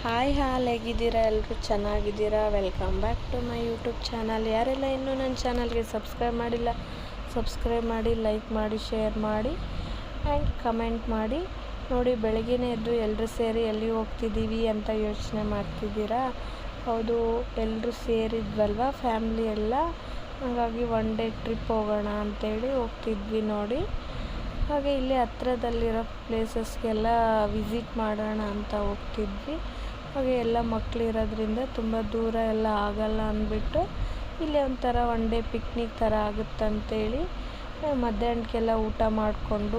Hi ಹೇಗಿದ್ದೀರಾ? ಎಲ್ಲರೂ ಚೆನ್ನಾಗಿದ್ದೀರಾ? Welcome back to my YouTube channel. ಯಾರೆಲ್ಲ ಇನ್ನೂ ನನ್ನ ಚಾನಲ್ಗೆ ಸಬ್ಸ್ಕ್ರೈಬ್ ಮಾಡಿಲ್ಲ, ಸಬ್ಸ್ಕ್ರೈಬ್ ಮಾಡಿ, ಲೈಕ್ ಮಾಡಿ, ಶೇರ್ ಮಾಡಿ ಆ್ಯಂಡ್ ಕಮೆಂಟ್ ಮಾಡಿ. ನೋಡಿ, ಬೆಳಗ್ಗೆನೇ ಎದ್ದು ಎಲ್ಲರೂ ಸೇರಿ ಎಲ್ಲಿ ಹೋಗ್ತಿದ್ದೀವಿ ಅಂತ ಯೋಚನೆ ಮಾಡ್ತಿದ್ದೀರಾ? ಹೌದು, ಎಲ್ಲರೂ ಸೇರಿದ್ವಲ್ವ ಫ್ಯಾಮ್ಲಿ ಎಲ್ಲ, ಹಾಗಾಗಿ ಒನ್ ಡೇ ಟ್ರಿಪ್ ಹೋಗೋಣ ಅಂತೇಳಿ ಹೋಗ್ತಿದ್ವಿ ನೋಡಿ. ಹಾಗೆ ಇಲ್ಲಿ ಹತ್ರದಲ್ಲಿರೋ ಪ್ಲೇಸಸ್ಗೆಲ್ಲ ವಿಸಿಟ್ ಮಾಡೋಣ ಅಂತ ಹೋಗ್ತಿದ್ವಿ. ಹಾಗೆ ಎಲ್ಲ ಮಕ್ಕಳಿರೋದ್ರಿಂದ ತುಂಬ ದೂರ ಎಲ್ಲ ಆಗಲ್ಲ ಅಂದ್ಬಿಟ್ಟು ಇಲ್ಲಿ ಒಂಥರ ಒನ್ ಡೇ ಪಿಕ್ನಿಕ್ ಥರ ಆಗುತ್ತಂತೇಳಿ ಮಧ್ಯಾಹ್ನಕ್ಕೆಲ್ಲ ಊಟ ಮಾಡಿಕೊಂಡು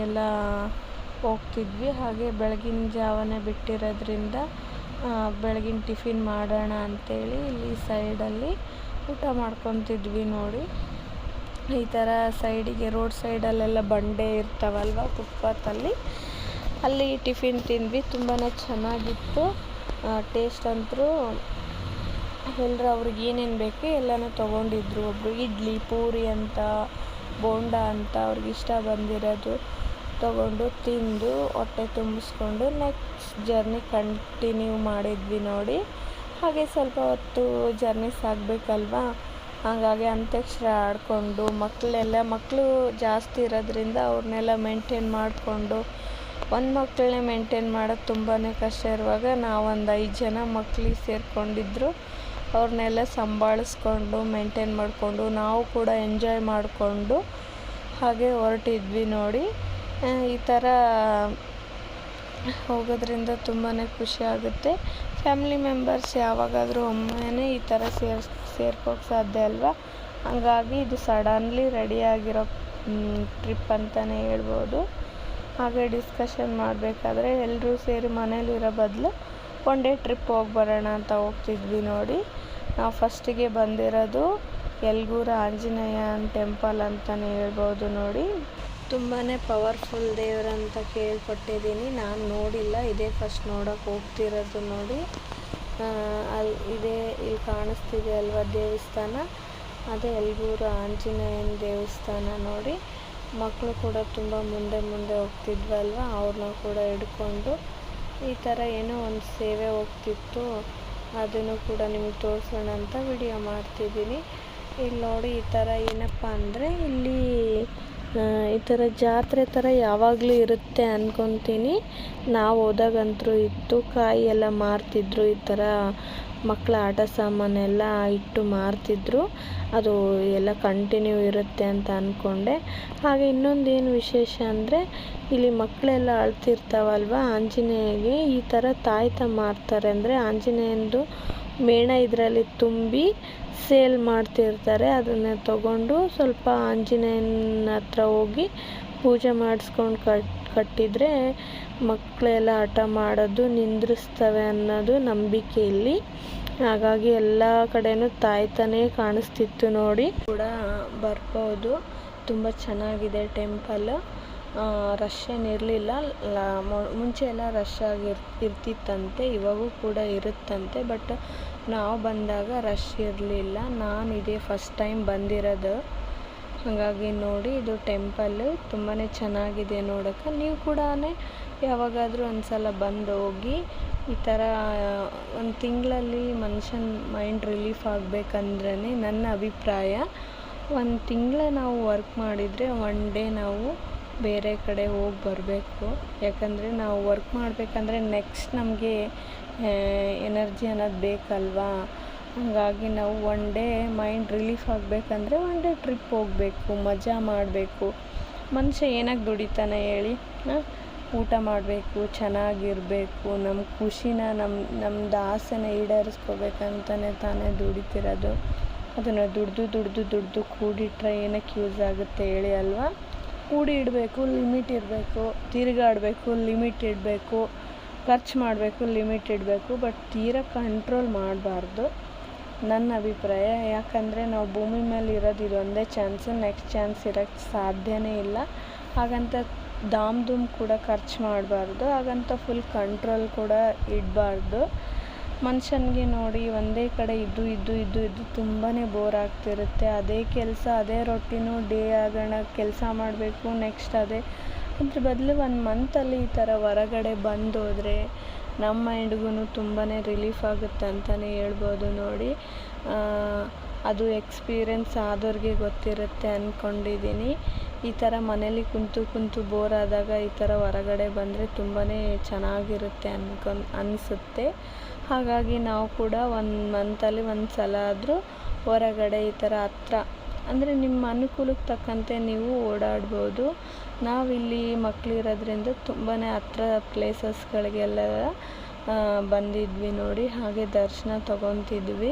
ಎಲ್ಲ ಹೋಗ್ತಿದ್ವಿ. ಹಾಗೆ ಬೆಳಗಿನ ಜಾವನೇ ಬಿಟ್ಟಿರೋದ್ರಿಂದ ಬೆಳಗಿನ ಟಿಫಿನ್ ಮಾಡೋಣ ಅಂಥೇಳಿ ಇಲ್ಲಿ ಸೈಡಲ್ಲಿ ಊಟ ಮಾಡ್ಕೊತಿದ್ವಿ ನೋಡಿ. ಈ ಥರ ಸೈಡಿಗೆ ರೋಡ್ ಸೈಡಲ್ಲೆಲ್ಲ ಬಂಡೆ ಇರ್ತಾವಲ್ವ, ಫುಟ್ಪಾತಲ್ಲಿ, ಅಲ್ಲಿ ಟಿಫಿನ್ ತಿಂದ್ವಿ. ತುಂಬಾ ಚೆನ್ನಾಗಿತ್ತು ಟೇಸ್ಟ್ ಅಂತೂ. ಎಲ್ಲರೂ ಅವ್ರಿಗೆ ಏನೇನು ಬೇಕು ಎಲ್ಲನೂ ತೊಗೊಂಡಿದ್ರು. ಒಬ್ಬರು ಇಡ್ಲಿ, ಪೂರಿ ಅಂತ, ಬೋಂಡ ಅಂತ ಅವ್ರಿಗೆ ಇಷ್ಟ ಬಂದಿರೋದು ತೊಗೊಂಡು ತಿಂದು ಹೊಟ್ಟೆ ತುಂಬಿಸ್ಕೊಂಡು ನೆಕ್ಸ್ಟ್ ಜರ್ನಿ ಕಂಟಿನ್ಯೂ ಮಾಡಿದ್ವಿ ನೋಡಿ. ಹಾಗೆ ಸ್ವಲ್ಪ ಹೊತ್ತು ಜರ್ನಿ ಸಾಗಬೇಕಲ್ವ, ಹಾಗಾಗಿ ಅಂತ್ಯಾಕ್ಷರಿ ಆಡಿಕೊಂಡು ಮಕ್ಕಳು ಜಾಸ್ತಿ ಇರೋದ್ರಿಂದ ಅವ್ರನ್ನೆಲ್ಲ ಮೇಂಟೈನ್ ಮಾಡಿಕೊಂಡು, ಒಂದು ಮಕ್ಕಳನ್ನೇ ಮೇಂಟೈನ್ ಮಾಡೋದು ತುಂಬಾ ಕಷ್ಟ ಇರುವಾಗ ನಾವೊಂದು 5 ಜನ ಮಕ್ಕಳಿಗೆ ಸೇರಿಕೊಂಡಿದ್ರು. ಅವ್ರನ್ನೆಲ್ಲ ಸಂಭಾಳಿಸ್ಕೊಂಡು ಮೇಂಟೈನ್ ಮಾಡಿಕೊಂಡು ನಾವು ಕೂಡ ಎಂಜಾಯ್ ಮಾಡಿಕೊಂಡು ಹಾಗೆ ಹೊರಟಿದ್ವಿ ನೋಡಿ. ಈ ಥರ ಹೋಗೋದ್ರಿಂದ ತುಂಬಾ ಖುಷಿ ಆಗುತ್ತೆ. ಫ್ಯಾಮಿಲಿ ಮೆಂಬರ್ಸ್ ಯಾವಾಗಾದರೂ ಒಮ್ಮೆ ಈ ಥರ ಸೇರ್ಕೋಕ್ಕೆ ಸಾಧ್ಯ ಅಲ್ವಾ. ಹಾಗಾಗಿ ಇದು ಸಡನ್ಲಿ ರೆಡಿಯಾಗಿರೋ ಟ್ರಿಪ್ ಅಂತಲೇ ಹೇಳ್ಬೋದು. ಹಾಗೆ ಡಿಸ್ಕಷನ್ ಮಾಡಬೇಕಾದ್ರೆ ಎಲ್ಲರೂ ಸೇರಿ ಮನೇಲಿರೋ ಬದಲು ಒನ್ ಡೇ ಟ್ರಿಪ್ ಹೋಗಿ ಬರೋಣ ಅಂತ ಹೋಗ್ತಿದ್ವಿ ನೋಡಿ. ನಾವು ಫಸ್ಟಿಗೆ ಬಂದಿರೋದು ಯಲ್ಗೂರು ಆಂಜನೇಯ ಟೆಂಪಲ್ ಅಂತಲೇ ಹೇಳ್ಬೋದು ನೋಡಿ. ತುಂಬಾ ಪವರ್ಫುಲ್ ದೇವರಂತ ಕೇಳ್ಪಟ್ಟಿದ್ದೀನಿ, ನಾನು ನೋಡಿಲ್ಲ, ಇದೇ ಫಸ್ಟ್ ನೋಡೋಕೆ ಹೋಗ್ತಿರೋದು ನೋಡಿ. ಇಲ್ಲಿ ಕಾಣಿಸ್ತಿದೆ ಅಲ್ವಾ ದೇವಸ್ಥಾನ, ಅದೇ ಯಲ್ಗೂರು ಆಂಜನೇಯನ ದೇವಸ್ಥಾನ ನೋಡಿ. ಮಕ್ಕಳು ಕೂಡ ತುಂಬ ಮುಂದೆ ಹೋಗ್ತಿದ್ವಲ್ವ, ಅವ್ರನ್ನ ಕೂಡ ಹಿಡ್ಕೊಂಡು ಈ ಥರ ಏನೋ ಒಂದು ಸೇವೆ ಹೋಗ್ತಿತ್ತು, ಅದನ್ನು ಕೂಡ ನಿಮಗೆ ತೋರಿಸೋಣ ಅಂತ ವಿಡಿಯೋ ಮಾಡ್ತಿದ್ದೀನಿ. ಇಲ್ಲಿ ನೋಡಿ, ಈ ಥರ ಏನಪ್ಪ ಅಂದರೆ ಇಲ್ಲಿ ಈ ಥರ ಜಾತ್ರೆ ಥರ ಯಾವಾಗಲೂ ಇರುತ್ತೆ ಅಂದ್ಕೊತೀನಿ. ನಾವು ಹೋದಾಗಂತೂ ಇತ್ತು, ಕಾಯಿ ಎಲ್ಲ ಮಾರ್ತಿದ್ರು, ಈ ಥರ ಮಕ್ಕಳ ಆಟ ಸಾಮಾನೆಲ್ಲ ಇಟ್ಟು ಮಾರ್ತಿದ್ರು. ಅದು ಎಲ್ಲ ಕಂಟಿನ್ಯೂ ಇರುತ್ತೆ ಅಂತ ಅಂದ್ಕೊಂಡೆ. ಹಾಗೆ ಇನ್ನೊಂದೇನು ವಿಶೇಷ ಅಂದರೆ ಇಲ್ಲಿ ಮಕ್ಕಳೆಲ್ಲ ಅಳ್ತಿರ್ತಾವಲ್ವ, ಆಂಜನೇಯಗೆ ಈ ಥರ ತಾಯ್ತ ಮಾರ್ತಾರೆ. ಅಂದರೆ ಆಂಜನೇಯಂದು ಮೇಣ ಇದರಲ್ಲಿ ತುಂಬಿ ಸೇಲ್ ಮಾಡ್ತಿರ್ತಾರೆ. ಅದನ್ನು ತಗೊಂಡು ಸ್ವಲ್ಪ ಆಂಜನೇಯನ ಹತ್ರ ಹೋಗಿ ಪೂಜೆ ಮಾಡಿಸ್ಕೊಂಡು ಕಟ್ಟಿದರೆ ಮಕ್ಕಳೆಲ್ಲ ಹಠ ಮಾಡೋದು ನಿಂದ್ರಿಸ್ತವೆ ಅನ್ನೋದು ನಂಬಿಕೆ ಇಲ್ಲಿ. ಹಾಗಾಗಿ ಎಲ್ಲ ಕಡೆನೂ ತಾಯ್ತಾನೇ ಕಾಣಿಸ್ತಿತ್ತು ನೋಡಿ. ಕೂಡ ಬರ್ಬೋದು, ತುಂಬ ಚೆನ್ನಾಗಿದೆ ಟೆಂಪಲ್. ರಶ್ ಏನಿರಲಿಲ್ಲ, ಮುಂಚೆ ಎಲ್ಲ ರಶ್ ಇರ್ತಿತ್ತಂತೆ, ಇವಾಗೂ ಕೂಡ ಇರುತ್ತಂತೆ. ಬಟ್ ನಾವು ಬಂದಾಗ ರಶ್ ಇರಲಿಲ್ಲ. ನಾನು ಇದೇ ಫಸ್ಟ್ ಟೈಮ್ ಬಂದಿರೋದು, ಹಾಗಾಗಿ ನೋಡಿ ಇದು ಟೆಂಪಲ್ ತುಂಬಾ ಚೆನ್ನಾಗಿದೆ ನೋಡೋಕ್ಕೆ. ನೀವು ಕೂಡ ಯಾವಾಗಾದರೂ ಒಂದು ಸಲ ಬಂದು ಹೋಗಿ. ಈ ಥರ ಒಂದು ತಿಂಗಳಲ್ಲಿ ಮನುಷ್ಯನ ಮೈಂಡ್ ರಿಲೀಫ್ ಆಗಬೇಕಂದ್ರೆ ನನ್ನ ಅಭಿಪ್ರಾಯ, ಒಂದು ತಿಂಗಳ ನಾವು ವರ್ಕ್ ಮಾಡಿದರೆ ಒನ್ ಡೇ ನಾವು ಬೇರೆ ಕಡೆ ಹೋಗಿ ಬರಬೇಕು. ಯಾಕಂದರೆ ನಾವು ವರ್ಕ್ ಮಾಡಬೇಕಂದ್ರೆ ನೆಕ್ಸ್ಟ್ ನಮಗೆ ಎನರ್ಜಿ ಅನ್ನೋದು ಬೇಕಲ್ವಾ. ಹಾಗಾಗಿ ನಾವು ಒನ್ ಡೇ ಮೈಂಡ್ ರಿಲೀಫ್ ಆಗಬೇಕಂದ್ರೆ ಒನ್ ಡೇ ಟ್ರಿಪ್ ಹೋಗಬೇಕು, ಮಜಾ ಮಾಡಬೇಕು. ಮನುಷ್ಯ ಏನಕ್ಕೆ ದುಡಿತಾನೆ ಹೇಳಿ? ಊಟ ಮಾಡಬೇಕು, ಚೆನ್ನಾಗಿರಬೇಕು, ನಮ್ಮ ಖುಷಿನ ನಮ್ಮದು ಆಸೆನ ಈಡೇರಿಸ್ಕೋಬೇಕಂತಲೇ ತಾನೇ ದುಡಿತಿರೋದು. ಅದನ್ನು ದುಡ್ದು ಕೂಡಿಟ್ರೆ ಏನಕ್ಕೆ ಯೂಸ್ ಆಗುತ್ತೆ ಹೇಳಿ ಅಲ್ವಾ. ಕೂಡಿ ಇಡಬೇಕು, ಲಿಮಿಟ್ ಇರಬೇಕು, ತಿರುಗಾಡಬೇಕು, ಲಿಮಿಟ್ ಇಡಬೇಕು, ಖರ್ಚು ಮಾಡಬೇಕು, ಲಿಮಿಟ್ ಇಡಬೇಕು. ಬಟ್ ತೀರಾ ಕಂಟ್ರೋಲ್ ಮಾಡಬಾರ್ದು ನನ್ನ ಅಭಿಪ್ರಾಯ. ಯಾಕಂದರೆ ನಾವು ಭೂಮಿ ಮೇಲೆ ಇರೋದು ಇದೊಂದೇ ಚಾನ್ಸು, ನೆಕ್ಸ್ಟ್ ಚಾನ್ಸ್ ಇರೋಕ್ಕೆ ಸಾಧ್ಯನೇ ಇಲ್ಲ. ಹಾಗಂತ ಧೂಮ್ ಕೂಡ ಖರ್ಚು ಮಾಡಬಾರ್ದು, ಹಾಗಂತ ಫುಲ್ ಕಂಟ್ರೋಲ್ ಕೂಡ ಇಡಬಾರ್ದು. ಮನುಷ್ಯನಿಗೆ ನೋಡಿ ಒಂದೇ ಕಡೆ ಇದ್ದು ತುಂಬಾ ಬೋರ್ ಆಗ್ತಿರುತ್ತೆ. ಅದೇ ಕೆಲಸ, ಅದೇ ರೊಟ್ಟಿನೂ ಡೇ ಆಗೋಣ ಕೆಲಸ ಮಾಡಬೇಕು, ನೆಕ್ಸ್ಟ್ ಅದೇ. ಅದ್ರ ಬದಲು 1 ಮಂತಲ್ಲಿ ಈ ಥರ ಹೊರಗಡೆ ಬಂದೋದ್ರೆ ನಮ್ಮ ಮೈಂಡ್ಗೂ ತುಂಬಾ ರಿಲೀಫ್ ಆಗುತ್ತೆ ಅಂತಲೇ ಹೇಳ್ಬೋದು ನೋಡಿ. ಅದು ಎಕ್ಸ್ಪೀರಿಯೆನ್ಸ್ ಆದವ್ರಿಗೆ ಗೊತ್ತಿರುತ್ತೆ ಅಂದ್ಕೊಂಡಿದ್ದೀನಿ. ಈ ಥರ ಮನೇಲಿ ಕುಂತು ಬೋರ್ ಆದಾಗ ಈ ಥರ ಹೊರಗಡೆ ಬಂದರೆ ತುಂಬಾ ಚೆನ್ನಾಗಿರುತ್ತೆ ಅನಿಸುತ್ತೆ. ಹಾಗಾಗಿ ನಾವು ಕೂಡ 1 ಮಂತಲ್ಲಿ 1 ಸಲ ಆದರೂ ಹೊರಗಡೆ ಈ ಥರ ಹತ್ರ ಅಂದರೆ ನಿಮ್ಮ ಅನುಕೂಲಕ್ಕೆ ತಕ್ಕಂತೆ ನೀವು ಓಡಾಡ್ಬೋದು. ನಾವಿಲ್ಲಿ ಮಕ್ಕಳಿರೋದ್ರಿಂದ ತುಂಬಾ ಹತ್ರ ಪ್ಲೇಸಸ್ಗಳಿಗೆಲ್ಲ ಬಂದಿದ್ವಿ ನೋಡಿ. ಹಾಗೆ ದರ್ಶನ ತೊಗೊತಿದ್ವಿ.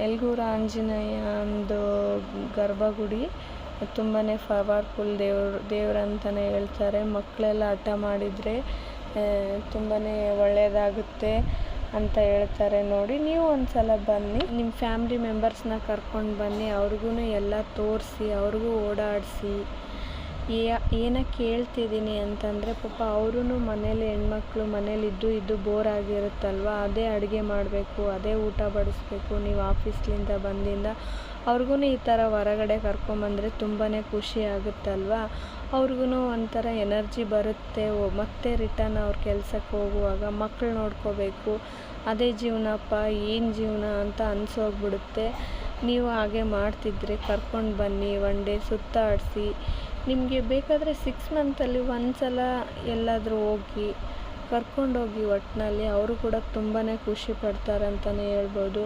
ಯಲ್ಗೂರು ಆಂಜನೇಯಂದು ಗರ್ಭಗುಡಿ ತುಂಬಾ ಪವರ್ಫುಲ್ ದೇವ್ರಂತಲೇ ಹೇಳ್ತಾರೆ. ಮಕ್ಕಳೆಲ್ಲ ಹಠ ಮಾಡಿದರೆ ತುಂಬಾ ಒಳ್ಳೆಯದಾಗುತ್ತೆ ಅಂತ ಹೇಳ್ತಾರೆ ನೋಡಿ. ನೀವು ಒಂದು ಸಲ ಬನ್ನಿ, ನಿಮ್ಮ ಫ್ಯಾಮಿಲಿ ಮೆಂಬರ್ಸ್ನ ಕರ್ಕೊಂಡು ಬನ್ನಿ, ಅವ್ರಿಗೂ ಎಲ್ಲ ತೋರಿಸಿ, ಅವ್ರಿಗೂ ಓಡಾಡಿಸಿ. ಏನಕ್ಕೆ ಹೇಳ್ತಿದ್ದೀನಿ ಅಂತಂದರೆ ಪಾಪ ಅವರೂ ಮನೇಲಿ ಹೆಣ್ಮಕ್ಳು ಮನೇಲಿ ಇದ್ದು ಬೋರ್ ಆಗಿರುತ್ತಲ್ವ, ಅದೇ ಅಡುಗೆ ಮಾಡಬೇಕು, ಅದೇ ಊಟ ಬಡಿಸ್ಬೇಕು. ನೀವು ಆಫೀಸ್ಲಿಂದ ಬಂದಿಂದ ಅವ್ರಿಗೂ ಈ ಥರ ಹೊರಗಡೆ ಕರ್ಕೊಂಬಂದರೆ ತುಂಬಾ ಖುಷಿ ಆಗುತ್ತಲ್ವ. ಅವ್ರಿಗೂ ಒಂಥರ ಎನರ್ಜಿ ಬರುತ್ತೆ. ಮತ್ತೆ ರಿಟರ್ನ್ ಅವ್ರ ಕೆಲಸಕ್ಕೆ ಹೋಗುವಾಗ ಮಕ್ಕಳು ನೋಡ್ಕೋಬೇಕು, ಅದೇ ಜೀವನಪ್ಪ, ಏನು ಜೀವನ ಅಂತ ಅನಿಸೋಗ್ಬಿಡುತ್ತೆ. ನೀವು ಹಾಗೆ ಮಾಡ್ತಿದ್ರೆ ಕರ್ಕೊಂಡು ಬನ್ನಿ, 1 ಡೇ ಸುತ್ತಾಡಿಸಿ. ನಿಮಗೆ ಬೇಕಾದರೆ 6 ಮಂತಲ್ಲಿ 1 ಸಲ ಎಲ್ಲಾದರೂ ಹೋಗಿ ಕರ್ಕೊಂಡೋಗಿ. ಒಟ್ಟಿನಲ್ಲಿ ಅವರು ಕೂಡ ತುಂಬಾ ಖುಷಿ ಪಡ್ತಾರಂತಲೇ ಹೇಳ್ಬೋದು.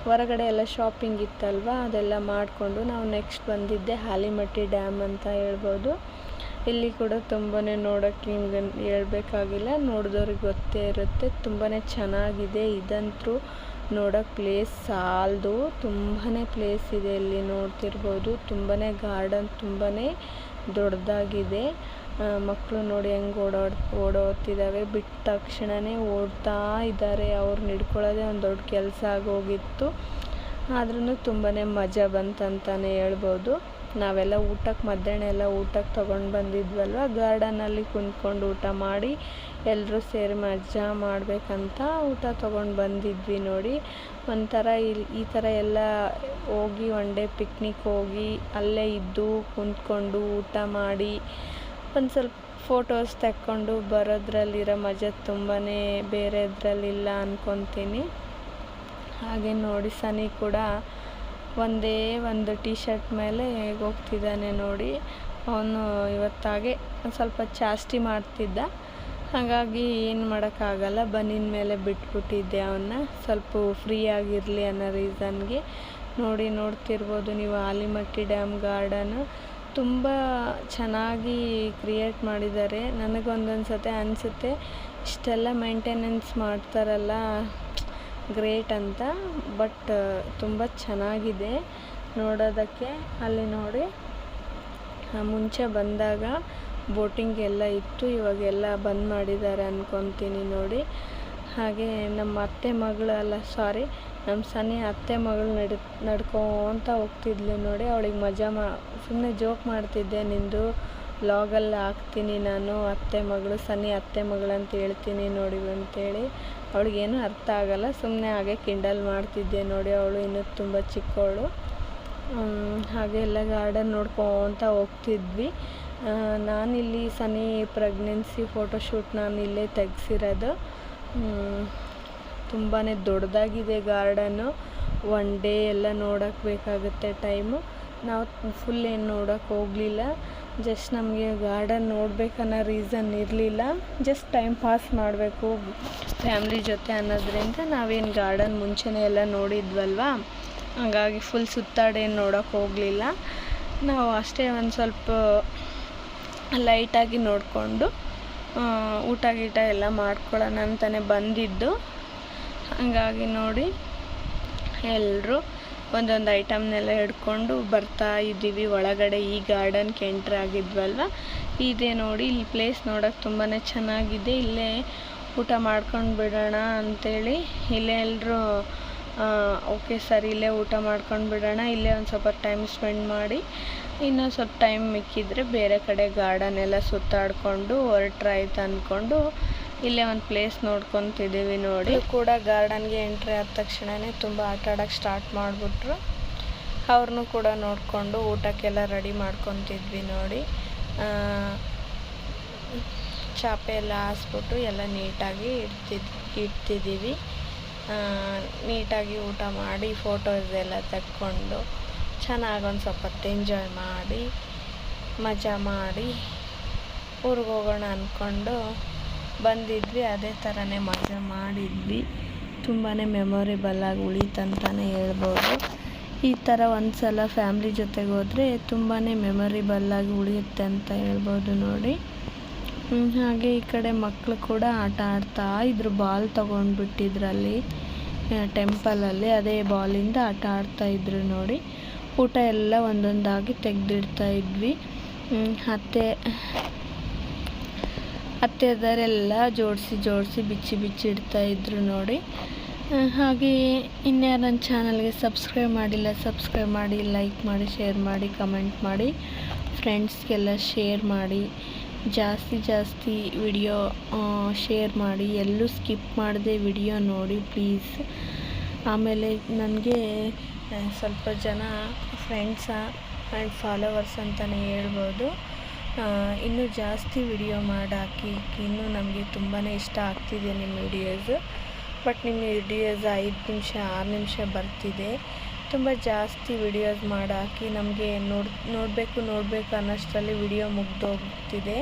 ಹೊರಗಡೆ ಎಲ್ಲ ಶಾಪಿಂಗ್ ಇತ್ತಲ್ವ, ಅದೆಲ್ಲ ಮಾಡಿಕೊಂಡು ನಾವು ನೆಕ್ಸ್ಟ್ ಬಂದಿದ್ದೆ ಆಲಿಮಟ್ಟಿ ಡ್ಯಾಮ್ ಅಂತ ಹೇಳ್ಬೋದು. ಇಲ್ಲಿ ಕೂಡ ತುಂಬಾ ನೋಡೋಕ್ಕೆ ನಿಮ್ಗೆ ಹೇಳ್ಬೇಕಾಗಿಲ್ಲ, ನೋಡಿದವ್ರಿಗೆ ಗೊತ್ತೇ ಇರುತ್ತೆ. ತುಂಬಾ ಚೆನ್ನಾಗಿದೆ. ಇದಂತೂ ನೋಡೋಕ್ಕೆ ಪ್ಲೇಸ್ ಸಾಲದು, ತುಂಬಾ ಪ್ಲೇಸ್ ಇದೆ ಇಲ್ಲಿ ನೋಡ್ತಿರ್ಬೋದು. ತುಂಬಾ ಗಾರ್ಡನ್ ತುಂಬಾ ದೊಡ್ಡದಾಗಿದೆ. ಮಕ್ಕಳು ನೋಡಿ ಹೆಂಗೆ ಓಡೋಗ್ತಿದ್ದಾವೆ. ಬಿಟ್ಟ ತಕ್ಷಣವೇ ಓಡ್ತಾ ಇದ್ದಾರೆ. ಅವ್ರನ್ನ ಹಿಡ್ಕೊಳ್ಳೋದೇ ಒಂದು ದೊಡ್ಡ ಕೆಲಸ ಆಗೋಗಿತ್ತು. ಆದ್ರೂ ತುಂಬಾ ಮಜಾ ಬಂತಂತಲೇ ಹೇಳ್ಬೋದು. ನಾವೆಲ್ಲ ಮಧ್ಯಾಹ್ನ ಎಲ್ಲ ಊಟಕ್ಕೆ ತೊಗೊಂಡು ಬಂದಿದ್ವಲ್ವ, ಗಾರ್ಡನಲ್ಲಿ ಕುಂತ್ಕೊಂಡು ಊಟ ಮಾಡಿ ಎಲ್ಲರೂ ಸೇರಿ ಮಜಾ ಮಾಡಬೇಕಂತ ಊಟ ತೊಗೊಂಡು ಬಂದಿದ್ವಿ ನೋಡಿ. ಒಂಥರ ಈ ಥರ ಎಲ್ಲ ಹೋಗಿ 1 ಡೇ ಪಿಕ್ನಿಕ್ ಹೋಗಿ ಅಲ್ಲೇ ಇದ್ದು ಕುಂತ್ಕೊಂಡು ಊಟ ಮಾಡಿ ಒಂದು ಸ್ವಲ್ಪ ಫೋಟೋಸ್ ತೆಕ್ಕೊಂಡು ಬರೋದ್ರಲ್ಲಿರೋ ಮಜಾ ತುಂಬಾ ಬೇರೆದ್ರಲ್ಲಿಲ್ಲ ಅಂದ್ಕೊತೀನಿ. ಹಾಗೆ ನೋಡಿ ಸನಿ ಕೂಡ ಒಂದೇ ಒಂದು ಟೀ ಶರ್ಟ್ ಮೇಲೆ ಹೋಗ್ತಿದ್ದಾನೆ ನೋಡಿ. ಅವನು ಇವತ್ತಾಗೆ ಸ್ವಲ್ಪ ಜಾಸ್ತಿ ಮಾಡ್ತಿದ್ದ, ಹಾಗಾಗಿ ಏನು ಮಾಡೋಕ್ಕಾಗಲ್ಲ, ಬನ್ನಿನ ಮೇಲೆ ಬಿಟ್ಬಿಟ್ಟಿದ್ದೆ ಅವನ್ನ, ಸ್ವಲ್ಪ ಫ್ರೀ ಆಗಿರಲಿ ಅನ್ನೋ ರೀಸನ್ಗೆ. ನೋಡ್ತಿರ್ಬೋದು ನೀವು ಆಲಿಮಟ್ಟಿ ಡ್ಯಾಮ್ ಗಾರ್ಡನು ತುಂಬ ಚೆನ್ನಾಗಿ ಕ್ರಿಯೇಟ್ ಮಾಡಿದ್ದಾರೆ. ನನಗೊಂದೊಂದು ಸತಿ ಅನಿಸುತ್ತೆ, ಇಷ್ಟೆಲ್ಲ ಮೇಂಟೆನೆನ್ಸ್ ಮಾಡ್ತಾರಲ್ಲ ಗ್ರೇಟ್ ಅಂತ. ಬಟ್ ತುಂಬ ಚೆನ್ನಾಗಿದೆ ನೋಡೋದಕ್ಕೆ. ಅಲ್ಲಿ ನೋಡಿ ಮುಂಚೆ ಬಂದಾಗ ಬೋಟಿಂಗ್ ಎಲ್ಲ ಇತ್ತು, ಇವಾಗೆಲ್ಲ ಬಂದ್ ಮಾಡಿದ್ದಾರೆ ಅಂದ್ಕೊತೀನಿ ನೋಡಿ. ಹಾಗೆ ನಮ್ಮ ಅತ್ತೆ ಮಗಳು ನಮ್ಮ ಸನಿ ಅತ್ತೆ ಮಗಳು ನಡ್ಕೊತ ಹೋಗ್ತಿದ್ಲು ನೋಡಿ. ಅವಳಿಗೆ ಸುಮ್ಮನೆ ಜೋಕ್ ಮಾಡ್ತಿದ್ದೆ, ನಿಂದು ವ್ಲಾಗಲ್ಲಿ ಹಾಕ್ತೀನಿ ನಾನು ಸನಿ ಅತ್ತೆ ಮಗಳು ಅಂತ ಹೇಳ್ತೀನಿ ನೋಡಿ ಅಂತೇಳಿ. ಅವಳಿಗೇನು ಅರ್ಥ ಆಗಲ್ಲ, ಸುಮ್ಮನೆ ಹಾಗೆ ಕಿಂಡಲ್ ಮಾಡ್ತಿದ್ದೆ ನೋಡಿ. ಅವಳು ಇನ್ನೂ ತುಂಬ ಚಿಕ್ಕವಳು. ಹಾಗೆ ಎಲ್ಲ ಗಾರ್ಡನ್ ನೋಡ್ಕೊತ ಹೋಗ್ತಿದ್ವಿ. ನಾನಿಲ್ಲಿ ಸನಿ ಪ್ರೆಗ್ನೆನ್ಸಿ ಫೋಟೋಶೂಟ್ ನಾನು ಇಲ್ಲೇ ತೆಗ್ಸಿರೋದು. ತುಂಬಾ ದೊಡ್ಡದಾಗಿದೆ ಗಾರ್ಡನ್ನು. 1 ಡೇ ಎಲ್ಲ ನೋಡೋಕ್ಕೆ ಬೇಕಾಗುತ್ತೆ ಟೈಮು. ನಾವು ಫುಲ್ ಏನು ನೋಡೋಕ್ಕೆ ಹೋಗಲಿಲ್ಲ. ಜಸ್ಟ್ ನಮಗೆ ಗಾರ್ಡನ್ ನೋಡಬೇಕನ್ನೋ ರೀಸನ್ ಇರಲಿಲ್ಲ. ಜಸ್ಟ್ ಟೈಮ್ ಪಾಸ್ ಮಾಡಬೇಕು ಫ್ಯಾಮ್ಲಿ ಜೊತೆ ಅನ್ನೋದ್ರಿಂದ ನಾವೇನು ಗಾರ್ಡನ್ ಮುಂಚೆನೇ ಎಲ್ಲ ನೋಡಿದ್ವಲ್ವ, ಹಾಗಾಗಿ ಫುಲ್ ಸುತ್ತಾಡೇನು ನೋಡೋಕ್ಕೆ ಹೋಗಲಿಲ್ಲ. ನಾವು ಅಷ್ಟೇ ಒಂದು ಸ್ವಲ್ಪ ಲೈಟಾಗಿ ನೋಡಿಕೊಂಡು ಊಟ ಗೀಟ ಎಲ್ಲ ಮಾಡ್ಕೊಳ್ಳೋಣ ಅಂತಲೇ ಬಂದಿದ್ದು. ಹಾಗಾಗಿ ನೋಡಿ ಎಲ್ಲರೂ ಒಂದೊಂದು ಐಟಮ್ನೆಲ್ಲ ಹಿಡ್ಕೊಂಡು ಬರ್ತಾ ಇದ್ದೀವಿ ಒಳಗಡೆ. ಈ ಗಾರ್ಡನ್ಗೆ ಎಂಟ್ರ್ ಆಗಿದ್ವಲ್ವ, ಇದೆ ನೋಡಿ. ಇಲ್ಲಿ ಪ್ಲೇಸ್ ನೋಡೋಕ್ಕೆ ತುಂಬಾ ಚೆನ್ನಾಗಿದೆ. ಇಲ್ಲೇ ಊಟ ಮಾಡ್ಕೊಂಡು ಬಿಡೋಣ ಅಂಥೇಳಿ ಇಲ್ಲೇ ಎಲ್ಲರೂ ಓಕೆ ಸರ್ ಇಲ್ಲೇ ಊಟ ಮಾಡ್ಕೊಂಡು ಬಿಡೋಣ, ಇಲ್ಲೇ ಒಂದು ಸ್ವಲ್ಪ ಟೈಮ್ ಸ್ಪೆಂಡ್ ಮಾಡಿ ಇನ್ನೂ ಸ್ವಲ್ಪ ಟೈಮ್ ಮಿಕ್ಕಿದ್ರೆ ಬೇರೆ ಕಡೆ ಗಾರ್ಡನ್ ಎಲ್ಲ ಸುತ್ತಾಡಿಕೊಂಡು ಹೊರಟ್ರಾಯ್ತು ಅಂದ್ಕೊಂಡು ಇಲ್ಲೇ ಒಂದು ಪ್ಲೇಸ್ ನೋಡ್ಕೊತಿದ್ದೀವಿ ನೋಡಿ. ಕೂಡ ಗಾರ್ಡನ್ಗೆ ಎಂಟ್ರಿ ಆದ ತಕ್ಷಣವೇ ತುಂಬ ಆಟ ಆಡೋಕ್ಕೆ ಸ್ಟಾರ್ಟ್ ಮಾಡಿಬಿಟ್ರು. ಅವ್ರನ್ನೂ ಕೂಡ ನೋಡಿಕೊಂಡು ಊಟಕ್ಕೆಲ್ಲ ರೆಡಿ ಮಾಡ್ಕೊತಿದ್ವಿ ನೋಡಿ. ಚಾಪೆ ಎಲ್ಲ ಹಾಸ್ಬಿಟ್ಟು ಎಲ್ಲ ನೀಟಾಗಿ ಇಡ್ತಿದ್ದೀವಿ. ನೀಟಾಗಿ ಊಟ ಮಾಡಿ ಫೋಟೋಸ್ ಎಲ್ಲ ತೆಕ್ಕೊಂಡು ಚೆನ್ನಾಗಿ ಒಂದು ಸ್ವಲ್ಪ ಹೊತ್ತು ಎಂಜಾಯ್ ಮಾಡಿ ಮಜಾ ಮಾಡಿ ಊರಿಗೆ ಹೋಗೋಣ ಅಂದ್ಕೊಂಡು ಬಂದಿದ್ವಿ. ಅದೇ ಥರನೇ ಮಜಾ ಮಾಡಿದ್ವಿ. ತುಂಬಾ ಮೆಮೊರೇಬಲ್ಲಾಗಿ ಉಳಿತಂತಲೇ ಹೇಳ್ಬೋದು. ಈ ಥರ ಒಂದು ಸಲ ಫ್ಯಾಮ್ಲಿ ಜೊತೆಗೆ ಹೋದರೆ ತುಂಬಾ ಮೆಮೊರೇಬಲ್ಲಾಗಿ ಉಳಿಯುತ್ತೆ ಅಂತ ಹೇಳ್ಬೋದು ನೋಡಿ. ಹಾಗೆ ಈ ಕಡೆ ಮಕ್ಕಳು ಕೂಡ ಆಟ ಆಡ್ತಾಯಿದ್ರು. ಬಾಲ್ ತೊಗೊಂಡ್ಬಿಟ್ಟಿದ್ರಲ್ಲಿ ಟೆಂಪಲಲ್ಲಿ, ಅದೇ ಬಾಲಿಂದ ಆಟ ಆಡ್ತಾಯಿದ್ರು ನೋಡಿ. ಊಟ ಎಲ್ಲ ಒಂದೊಂದಾಗಿ ತೆಗೆದಿಡ್ತಾ ಇದ್ವಿ. ಅತ್ತೆದರೆಲ್ಲ ಜೋಡಿಸಿ ಬಿಚ್ಚಿ ಇಡ್ತಾಯಿದ್ರು ನೋಡಿ. ಹಾಗೆ ಇನ್ಯಾರು ನನ್ನ ಚಾನಲ್ಗೆ ಸಬ್ಸ್ಕ್ರೈಬ್ ಮಾಡಿಲ್ಲ, ಸಬ್ಸ್ಕ್ರೈಬ್ ಮಾಡಿ, ಲೈಕ್ ಮಾಡಿ, ಶೇರ್ ಮಾಡಿ, ಕಮೆಂಟ್ ಮಾಡಿ, ಫ್ರೆಂಡ್ಸ್ಗೆಲ್ಲ ಶೇರ್ ಮಾಡಿ. ಜಾಸ್ತಿ ವಿಡಿಯೋ ಶೇರ್ ಮಾಡಿ, ಎಲ್ಲೂ ಸ್ಕಿಪ್ ಮಾಡದೆ ವಿಡಿಯೋ ನೋಡಿ ಪ್ಲೀಸ್. ಆಮೇಲೆ ನನಗೆ ಸ್ವಲ್ಪ ಜನ ಫ್ರೆಂಡ್ಸ ಆ್ಯಂಡ್ ಫಾಲೋವರ್ಸ್ ಅಂತಲೇ ಹೇಳ್ಬೋದು. ಇನ್ನೂ ಜಾಸ್ತಿ ವಿಡಿಯೋ ಮಾಡಾಕಿ, ಇನ್ನೂ ನಮಗೆ ತುಂಬಾ ಇಷ್ಟ ಆಗ್ತಿದೆ ನಿಮ್ಮ ವಿಡಿಯೋಸು. ಬಟ್ ನಿಮ್ಮ ವಿಡಿಯೋಸ್ 5 ನಿಮಿಷ 6 ನಿಮಿಷ ಬರ್ತಿದೆ. ತುಂಬ ಜಾಸ್ತಿ ವಿಡಿಯೋಸ್ ಮಾಡಾಕಿ ನಮಗೆ ನೋಡಬೇಕು ಅನ್ನೋಷ್ಟರಲ್ಲಿ ವಿಡಿಯೋ ಮುಗ್ದೋಗ್ತಿದೆ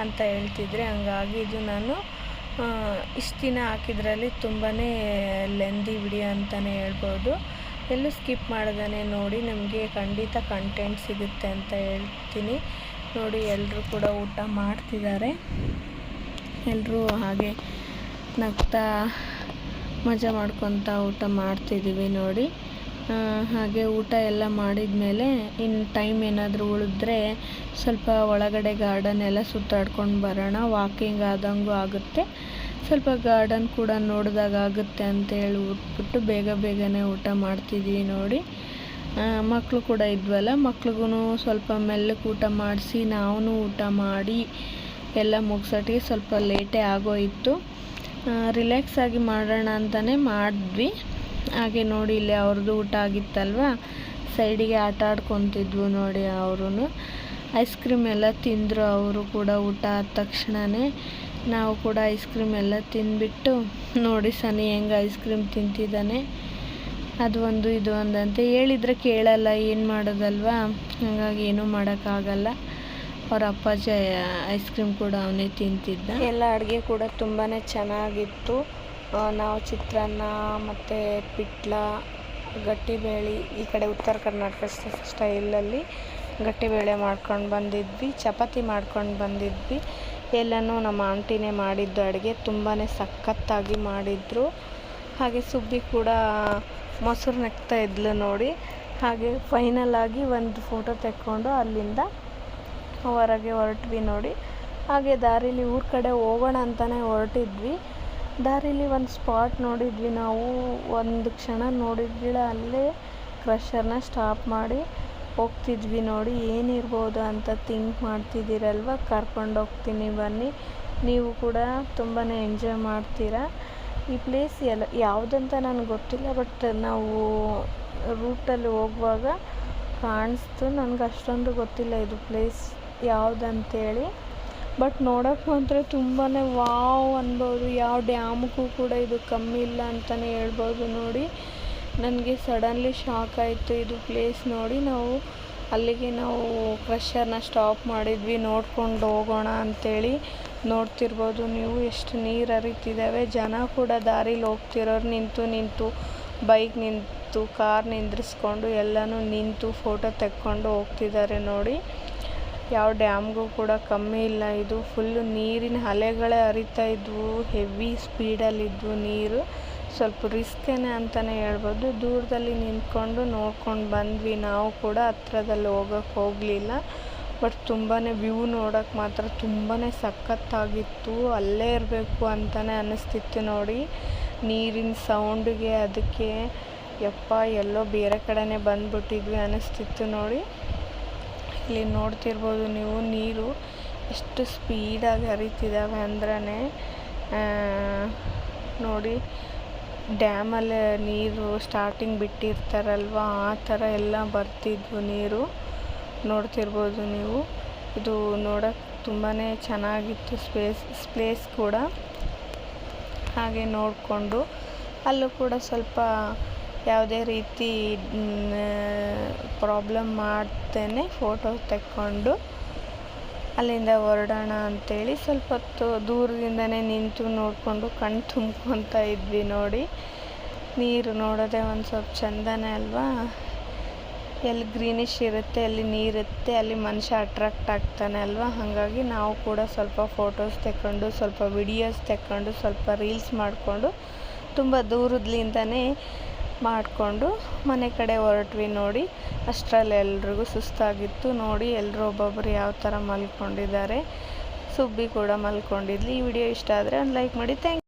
ಅಂತ ಹೇಳ್ತಿದ್ರೆ. ಹಂಗಾಗಿ ಇದು ನಾನು ಇಷ್ಟು ದಿನ ಹಾಕಿದ್ರಲ್ಲಿ ತುಂಬಾ ಲೆಂದಿ ವಿಡಿಯೋ ಅಂತಲೇ ಹೇಳ್ಬೋದು. ಎಲ್ಲೂ ಸ್ಕಿಪ್ ಮಾಡ್ದೇ ನೋಡಿ, ನಮಗೆ ಖಂಡಿತ ಕಂಟೆಂಟ್ ಸಿಗುತ್ತೆ ಅಂತ ಹೇಳ್ತೀನಿ ನೋಡಿ. ಎಲ್ಲರೂ ಕೂಡ ಊಟ ಮಾಡ್ತಿದ್ದಾರೆ. ಎಲ್ಲರೂ ಹಾಗೆ ನಗ್ತಾ ಮಜಾ ಮಾಡ್ಕೊತಾ ಊಟ ಮಾಡ್ತಿದ್ದೀವಿ ನೋಡಿ. ಹಾಗೆ ಊಟ ಎಲ್ಲ ಮಾಡಿದ ಮೇಲೆ ಇನ್ನು ಟೈಮ್ ಏನಾದರೂ ಉಳಿದ್ರೆ ಸ್ವಲ್ಪ ಒಳಗಡೆ ಗಾರ್ಡನ್ ಎಲ್ಲ ಸುತ್ತಾಡ್ಕೊಂಡು ಬರೋಣ, ವಾಕಿಂಗ್ ಆದಂಗೂ ಆಗುತ್ತೆ, ಸ್ವಲ್ಪ ಗಾರ್ಡನ್ ಕೂಡ ನೋಡಿದಾಗ ಆಗುತ್ತೆ ಅಂತೇಳಿ ಉಟ್ಬಿಟ್ಟು ಬೇಗನೆ ಊಟ ಮಾಡ್ತಿದ್ವಿ ನೋಡಿ. ಮಕ್ಕಳು ಕೂಡ ಇದ್ವಲ್ಲ, ಮಕ್ಳಿಗೂ ಸ್ವಲ್ಪ ಮೆಲ್ಲಕ್ಕೆ ಊಟ ಮಾಡಿಸಿ ನಾವು ಊಟ ಮಾಡಿ ಎಲ್ಲ ಮುಗ್ಸೋಟ್ಟಿಗೆ ಸ್ವಲ್ಪ ಲೇಟೇ ಆಗೋಯಿತು. ರಿಲ್ಯಾಕ್ಸ್ ಆಗಿ ಮಾಡೋಣ ಅಂತಲೇ ಮಾಡಿದ್ವಿ. ಹಾಗೆ ನೋಡಿ, ಇಲ್ಲಿ ಅವ್ರದ್ದು ಊಟ ಆಗಿತ್ತಲ್ವ, ಸೈಡಿಗೆ ಆಟ ಆಡ್ಕೊತಿದ್ವು ನೋಡಿ. ಅವರು ಐಸ್ ಕ್ರೀಮ್ ಎಲ್ಲ ತಿಂದರು. ಅವರು ಕೂಡ ಊಟ ಆದ ತಕ್ಷಣವೇ ನಾವು ಕೂಡ ಐಸ್ ಕ್ರೀಮ್ ಎಲ್ಲ ತಿಂದ್ಬಿಟ್ಟು ನೋಡಿ, ಸನಿ ಹೆಂಗೆ ಐಸ್ ಕ್ರೀಮ್ ತಿಂತಿದ್ದಾನೆ. ಅದು ಒಂದು ಇದು ಒಂದು ಅಂತ ಹೇಳಿದರೆ ಕೇಳಲ್ಲ, ಏನು ಮಾಡೋದಲ್ವಾ. ಹಾಗಾಗಿ ಏನೂ ಮಾಡೋಕ್ಕಾಗಲ್ಲ. ಅವ್ರ ಅಪ್ಪಾಜಿ ಐಸ್ ಕ್ರೀಮ್ ಕೂಡ ಅವನೇ ತಿಂತಿದ್ದ. ಎಲ್ಲ ಅಡುಗೆ ಕೂಡ ತುಂಬಾ ಚೆನ್ನಾಗಿತ್ತು. ನಾವು ಚಿತ್ರಾನ್ನ ಮತ್ತು ಪಿಟ್ಲ, ಗಟ್ಟಿಬೇಳೆ, ಈ ಕಡೆ ಉತ್ತರ ಕರ್ನಾಟಕ ಸ್ಟೈಲಲ್ಲಿ ಗಟ್ಟಿಬೇಳೆ ಮಾಡ್ಕೊಂಡು ಬಂದಿದ್ವಿ, ಚಪಾತಿ ಮಾಡ್ಕೊಂಡು ಬಂದಿದ್ವಿ. ಎಲ್ಲನೂ ನಮ್ಮ ಆಂಟಿನೇ ಮಾಡಿದ್ದು ಅಡುಗೆ, ತುಂಬಾ ಸಖತ್ತಾಗಿ ಮಾಡಿದರು. ಹಾಗೆ ಸುಬ್ಬಿ ಕೂಡ ಮೊಸರು ನೆಕ್ತಾ ಇದ್ಲು ನೋಡಿ. ಹಾಗೆ ಫೈನಲ್ ಆಗಿ ಒಂದು ಫೋಟೋ ತೆಕ್ಕೊಂಡು ಅಲ್ಲಿಂದ ಹೊರಗೆ ಹೊರಟ್ವಿ ನೋಡಿ. ಹಾಗೆ ದಾರಿಲಿ ಊರ ಕಡೆ ಹೋಗೋಣ ಅಂತಲೇ ಹೊರಟಿದ್ವಿ. ದಾರಿಲಿ ಒಂದು ಸ್ಪಾಟ್ ನೋಡಿದ್ವಿ ನಾವು. ಒಂದು ಕ್ಷಣ ನೋಡಿದ್ವಿಲ್ಲ, ಅಲ್ಲೇ ಕ್ರಷರ್ನ ಸ್ಟಾಪ್ ಮಾಡಿ ಹೋಗ್ತಿದ್ವಿ ನೋಡಿ. ಏನಿರ್ಬೋದು ಅಂತ ಥಿಂಕ್ ಮಾಡ್ತಿದ್ದೀರಲ್ವ, ಕರ್ಕೊಂಡು ಹೋಗ್ತೀನಿ ಬನ್ನಿ. ನೀವು ಕೂಡ ತುಂಬಾ ಎಂಜಾಯ್ ಮಾಡ್ತೀರಾ. ಈ ಪ್ಲೇಸ್ ಯಾವುದಂತ ನನಗೆ ಗೊತ್ತಿಲ್ಲ, ಬಟ್ ನಾವು ರೂಟಲ್ಲಿ ಹೋಗುವಾಗ ಕಾಣಿಸ್ತು. ನನಗೆ ಅಷ್ಟೊಂದು ಗೊತ್ತಿಲ್ಲ ಇದು ಪ್ಲೇಸ್ ಯಾವುದಂತೇಳಿ. ಬಟ್ ನೋಡೋಕ್ಕೆ ಮಾತ್ರ ತುಂಬಾ ವಾವ್ ಅನ್ಬೋದು. ಯಾವ ಡ್ಯಾಮ್ಗೂ ಕೂಡ ಇದು ಕಮ್ಮಿ ಇಲ್ಲ ಅಂತಲೇ ಹೇಳ್ಬೋದು ನೋಡಿ. ನನಗೆ ಸಡನ್ಲಿ ಶಾಕ್ ಆಯಿತು ಇದು ಪ್ಲೇಸ್ ನೋಡಿ. ಅಲ್ಲಿಗೆ ನಾವು ಕ್ರಷರ್ನ ಸ್ಟಾಪ್ ಮಾಡಿದ್ವಿ, ನೋಡ್ಕೊಂಡು ಹೋಗೋಣ ಅಂಥೇಳಿ. ನೋಡ್ತಿರ್ಬೋದು ನೀವು ಎಷ್ಟು ನೀರು ಹರಿತಿದ್ದಾವೆ. ಜನ ಕೂಡ ದಾರಿಲಿ ಹೋಗ್ತಿರೋರು ನಿಂತು ಬೈಕ್ ನಿಂತು, ಕಾರ್ ನಿಂದ್ರಿಸ್ಕೊಂಡು ಎಲ್ಲನೂ ನಿಂತು ಫೋಟೋ ತೆಕ್ಕೊಂಡು ಹೋಗ್ತಿದ್ದಾರೆ ನೋಡಿ. ಯಾವ ಡ್ಯಾಮ್ಗೂ ಕೂಡ ಕಮ್ಮಿ ಇಲ್ಲ. ಇದು ಫುಲ್ಲು ನೀರಿನ ಅಲೆಗಳೇ ಹರಿತಾ ಇದ್ವು, ಹೆವಿ ಸ್ಪೀಡಲ್ಲಿದ್ವು ನೀರು. ಸ್ವಲ್ಪ ರಿಸ್ಕೇನೆ ಅಂತಲೇ ಹೇಳ್ಬೋದು. ದೂರದಲ್ಲಿ ನಿಂತ್ಕೊಂಡು ನೋಡ್ಕೊಂಡು ಬಂದ್ವಿ. ನಾವು ಕೂಡ ಹತ್ರದಲ್ಲಿ ಹೋಗಲಿಲ್ಲ. ಬಟ್ ತುಂಬಾ ವ್ಯೂ ನೋಡೋಕ್ಕೆ ಮಾತ್ರ ತುಂಬಾ ಸಖತ್ತಾಗಿತ್ತು. ಅಲ್ಲೇ ಇರಬೇಕು ಅಂತಲೇ ಅನ್ನಿಸ್ತಿತ್ತು ನೋಡಿ. ನೀರಿನ ಸೌಂಡಿಗೆ ಅದಕ್ಕೆ ಯಪ್ಪ ಎಲ್ಲೋ ಬೇರೆ ಕಡೆನೇ ಬಂದುಬಿಟ್ಟಿದ್ವಿ ಅನ್ನಿಸ್ತಿತ್ತು ನೋಡಿ. ಇಲ್ಲಿ ನೋಡ್ತಿರ್ಬೋದು ನೀವು, ನೀರು ಎಷ್ಟು ಸ್ಪೀಡಾಗಿ ಹರಿತಿದ್ದಾವೆ ಅಂದ್ರೆ ನೋಡಿ. ಡ್ಯಾಮಲ್ಲೇ ನೀರು ಸ್ಟಾರ್ಟಿಂಗ್ ಬಿಟ್ಟಿರ್ತಾರಲ್ವ, ಆ ಥರ ಎಲ್ಲ ಬರ್ತಿದ್ವು ನೀರು. ನೋಡ್ತಿರ್ಬೋದು ನೀವು. ಇದು ನೋಡೋಕ್ಕೆ ತುಂಬಾ ಚೆನ್ನಾಗಿತ್ತು ಪ್ಲೇಸ್ ಕೂಡ. ಹಾಗೆ ನೋಡಿಕೊಂಡು ಅಲ್ಲೂ ಕೂಡ ಸ್ವಲ್ಪ ಯಾವುದೇ ರೀತಿ ಪ್ರಾಬ್ಲಮ್ ಮಾಡ್ತೇನೆ ಫೋಟೋ ತೆಕ್ಕೊಂಡು ಅಲ್ಲಿಂದ ಹೊರಡೋಣ ಅಂಥೇಳಿ ಸ್ವಲ್ಪ ಹೊತ್ತು ದೂರದಿಂದನೇ ನಿಂತು ನೋಡಿಕೊಂಡು ಕಣ್ಣು ತುಂಬ್ಕೊತಾ ಇದ್ವಿ. ನೋಡಿ, ನೀರು ನೋಡೋದೇ ಒಂದು ಸ್ವಲ್ಪ ಚಂದನೇ ಅಲ್ವಾ. ಎಲ್ಲಿ ಗ್ರೀನಿಶ್ ಇರುತ್ತೆ, ಅಲ್ಲಿ ನೀರಿರುತ್ತೆ, ಅಲ್ಲಿ ಮನುಷ್ಯ ಅಟ್ರಾಕ್ಟ್ ಆಗ್ತಾನೆ ಅಲ್ವಾ. ಹಾಗಾಗಿ ನಾವು ಕೂಡ ಸ್ವಲ್ಪ ಫೋಟೋಸ್ ತೆಕ್ಕೊಂಡು, ಸ್ವಲ್ಪ ವಿಡಿಯೋಸ್ ತೆಕ್ಕೊಂಡು, ಸ್ವಲ್ಪ ರೀಲ್ಸ್ ಮಾಡಿಕೊಂಡು ತುಂಬ ದೂರದಿಂದನೇ ಮಾಡಿಕೊಂಡು ಮನೆ ಕಡೆ ಹೊರಟ್ವಿ. ನೋಡಿ, ಅಷ್ಟರಲ್ಲಿ ಎಲ್ರಿಗೂ ಸುಸ್ತಾಗಿತ್ತು. ನೋಡಿ, ಎಲ್ಲರೂ ಒಬ್ಬೊಬ್ಬರು ಯಾವ ಥರ ಮಲ್ಕೊಂಡಿದ್ದಾರೆ. ಸುಬ್ಬಿ ಕೂಡ ಮಲ್ಕೊಂಡಿದ್ಲಿ. ಈ ವಿಡಿಯೋ ಇಷ್ಟ ಆದರೆ ಒಂದು ಲೈಕ್ ಮಾಡಿ. Thank you.